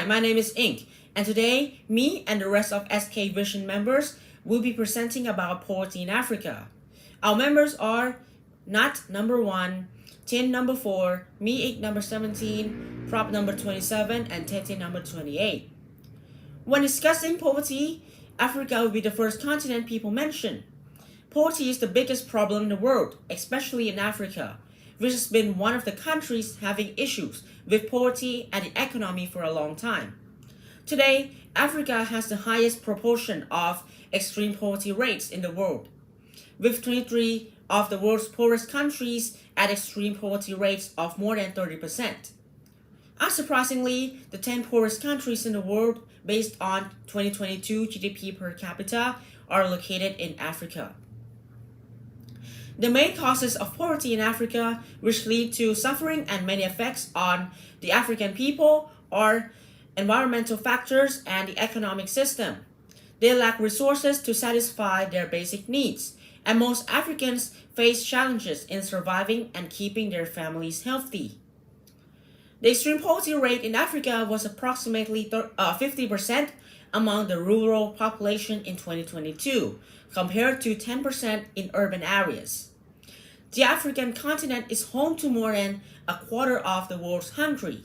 Hi, my name is Ink, and today me and the rest of SK Vision members will be presenting about poverty in Africa. Our members are Natt number 1, Tin number 4, Me Ink number 17, Prop number 27, and Tete number 28. When discussing poverty, Africa will be the first continent people mention. Poverty is the biggest problem in the world, especially in Africa, which has been one of the countries having issues with poverty and the economy for a long time. Today, Africa has the highest proportion of extreme poverty rates in the world, with 23 of the world's poorest countries at extreme poverty rates of more than 30%. Unsurprisingly, the 10 poorest countries in the world based on 2022 GDP per capita are located in Africa. The main causes of poverty in Africa, which lead to suffering and many effects on the African people, are environmental factors and the economic system. They lack resources to satisfy their basic needs, and most Africans face challenges in surviving and keeping their families healthy. The extreme poverty rate in Africa was approximately 50% among the rural population in 2022, compared to 10% in urban areas. The African continent is home to more than a quarter of the world's hungry.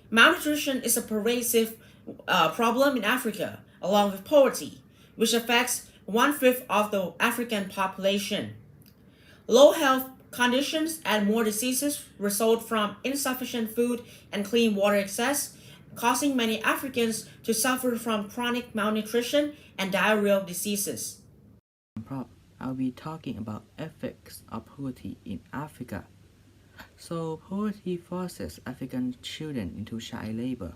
Malnutrition is a pervasive problem in Africa, along with poverty, which affects one-fifth of the African population. Low health conditions and more diseases result from insufficient food and clean water access, causing many Africans to suffer from chronic malnutrition and diarrheal diseases. I'll be talking about effects of poverty in Africa. So poverty forces African children into child labor.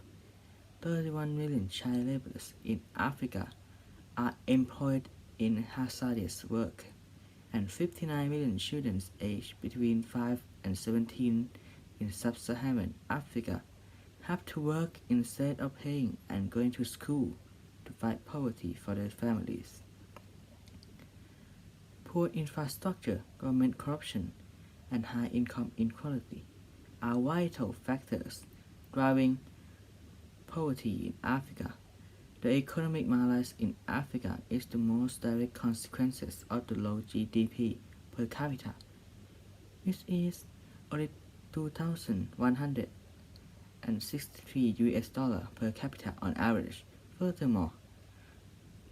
31 million child laborers in Africa are employed in hazardous work, and 59 million children aged between 5 and 17 in sub-Saharan Africa have to work instead of paying and going to school to fight poverty for their families. Poor infrastructure, government corruption, and high income inequality are vital factors driving poverty in Africa. The economic malaise in Africa is the most direct consequences of the low GDP per capita, which is only 2,163 US dollar per capita on average. Furthermore,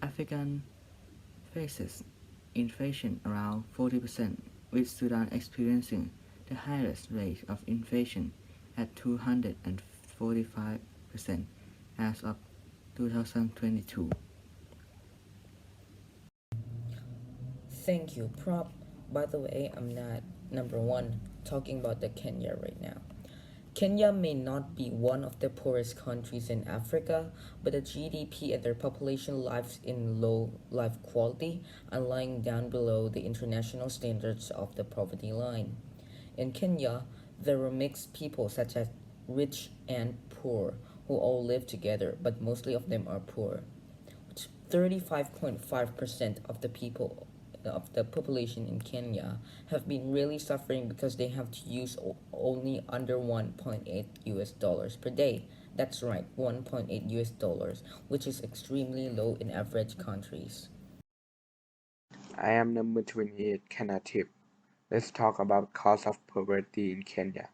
African faces inflation around 40%, with Sudan experiencing the highest rate of inflation at 245% as of 2022. Thank you, Prop. By the way, I'm not number one talking about the Kenya right now. Kenya may not be one of the poorest countries in Africa, but the GDP and their population lives in low life quality and lying down below the international standards of the poverty line. In Kenya, there were mixed people such as rich and poor who all live together, but mostly of them are poor. 35.5% of the people of the population in Kenya have been really suffering because they have to use only under 1.8 US dollars per day. That's right, 1.8 US dollars, which is extremely low in average countries. I am number 28, Kanatif. Let's talk about cause of poverty in Kenya.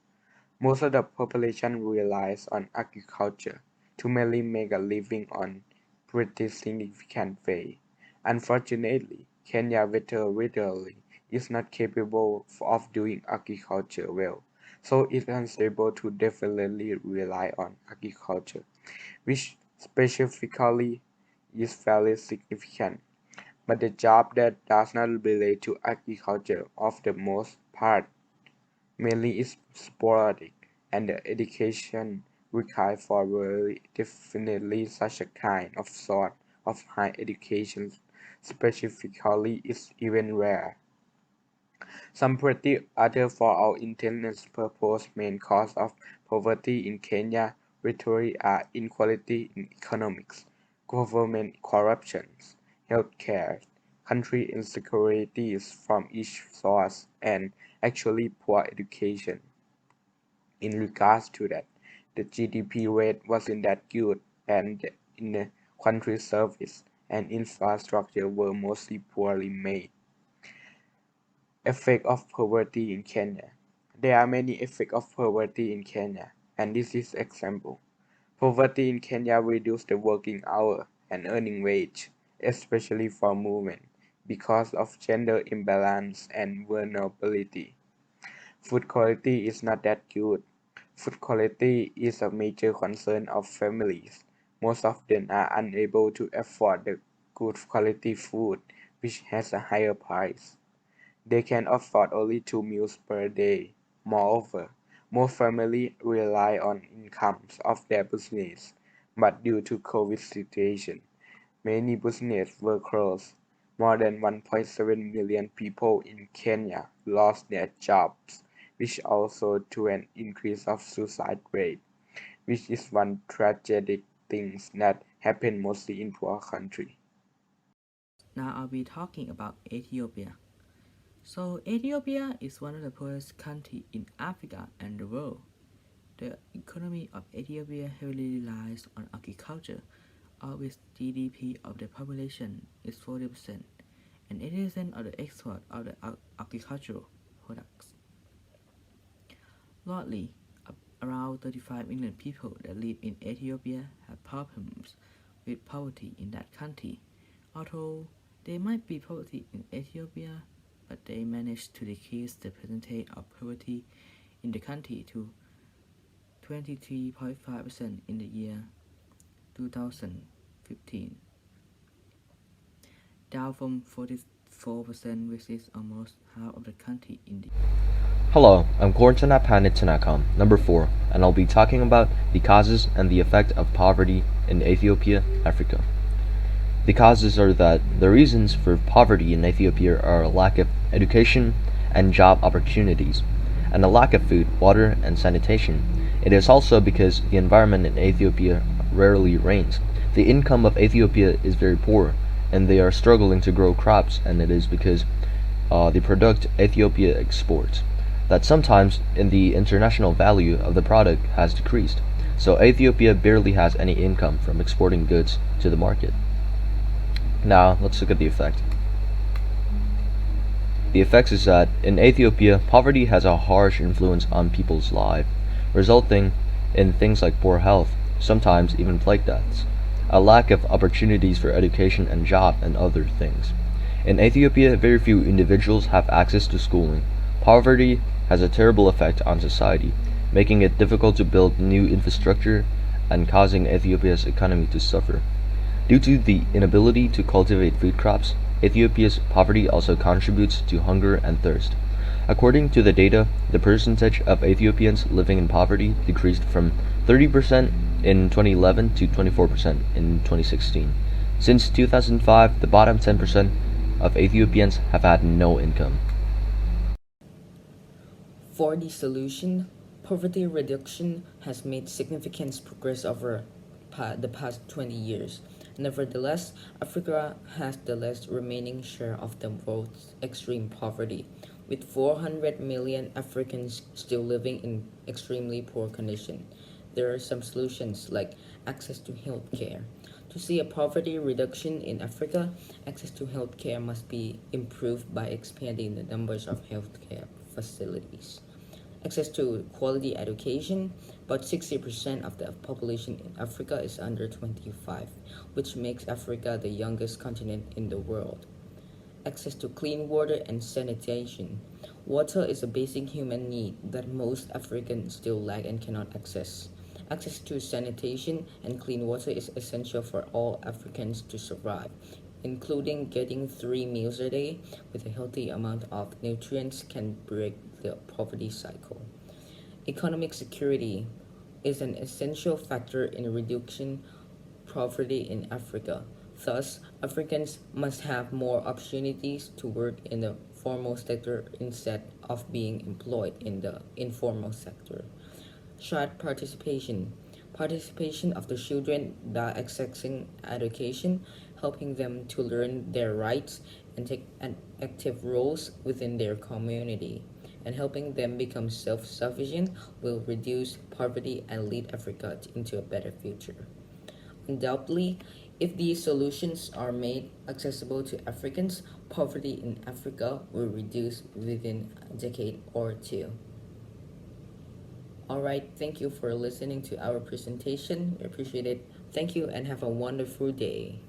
Most of the population relies on agriculture to mainly make a living on pretty significant way. Unfortunately, Kenya literally is not capable of doing agriculture well, so it is unable to definitely rely on agriculture, which specifically is fairly significant. But the job that does not relate to agriculture of the most part mainly is sporadic, and the education required for very definitely such a kind of sort of high education specifically is even rare. Some pretty other for our intents purpose main cause of poverty in Kenya literally are inequality in economics, government corruption, healthcare, country insecurities from each source, and actually poor education. In regards to that, the GDP rate wasn't that good, and in the country service and infrastructure were mostly poorly made. Effect of poverty in Kenya. There are many effects of poverty in Kenya, and this is example. Poverty in Kenya reduced the working hour and earning wage, especially for women, because of gender imbalance and vulnerability. Food quality is not that good. Food quality is a major concern of families. Most of them are unable to afford the good quality food, which has a higher price. They can afford only 2 meals per day. Moreover, most families rely on incomes of their business, but due to COVID situation, many businesses were closed. More than 1.7 million people in Kenya lost their jobs, which also to an increase of suicide rate, which is one tragic thing that happen mostly in poor country. Now I'll be talking about Ethiopia. So Ethiopia is one of the poorest countries in Africa and the world. The economy of Ethiopia heavily relies on agriculture, of which GDP of the population is 40%, and 80% of the export of the agricultural products. Largely, around 35 million people that live in Ethiopia have problems with poverty in that country. Although there might be poverty in Ethiopia, but they managed to decrease the percentage of poverty in the country to 23.5% in the year 2015, down from 44%, which is almost half of the country in the Hello, I'm Tanakam, number 4, and I'll be talking about the causes and the effect of poverty in Ethiopia, Africa. The causes are that the reasons for poverty in Ethiopia are a lack of education and job opportunities, and a lack of food, water, and sanitation. It is also because the environment in Ethiopia rarely rains. The income of Ethiopia is very poor, and they are struggling to grow crops, and it is because the product Ethiopia exports that sometimes in the international value of the product has decreased. So Ethiopia barely has any income from exporting goods to the market. Now, let's look at the effect. The effects is that in Ethiopia, poverty has a harsh influence on people's lives, resulting in things like poor health, sometimes even plague deaths, a lack of opportunities for education and job, and other things. In Ethiopia, very few individuals have access to schooling. Poverty has a terrible effect on society, making it difficult to build new infrastructure and causing Ethiopia's economy to suffer. Due to the inability to cultivate food crops, Ethiopia's poverty also contributes to hunger and thirst. According to the data, the percentage of Ethiopians living in poverty decreased from 30% in 2011 to 24% in 2016. Since 2005, the bottom 10% of Ethiopians have had no income. For the solution, poverty reduction has made significant progress over the past 20 years. Nevertheless, Africa has the less remaining share of the world's extreme poverty, with 400 million Africans still living in extremely poor condition. There are some solutions like access to health care. To see a poverty reduction in Africa, access to health care must be improved by expanding the numbers of healthcare facilities. Access to quality education, about 60% of the population in Africa is under 25, which makes Africa the youngest continent in the world. Access to clean water and sanitation. Water is a basic human need that most Africans still lack and cannot access. Access to sanitation and clean water is essential for all Africans to survive, including getting 3 meals a day with a healthy amount of nutrients can break the poverty cycle. Economic security is an essential factor in reducing poverty in Africa. Thus, Africans must have more opportunities to work in the formal sector instead of being employed in the informal sector. Child participation. Participation of the children by accessing education, helping them to learn their rights and take an active roles within their community. and helping them become self-sufficient will reduce poverty and lead Africa into a better future. Undoubtedly, if these solutions are made accessible to Africans, poverty in Africa will reduce within a decade or two. Alright, thank you for listening to our presentation. We appreciate it. Thank you and have a wonderful day.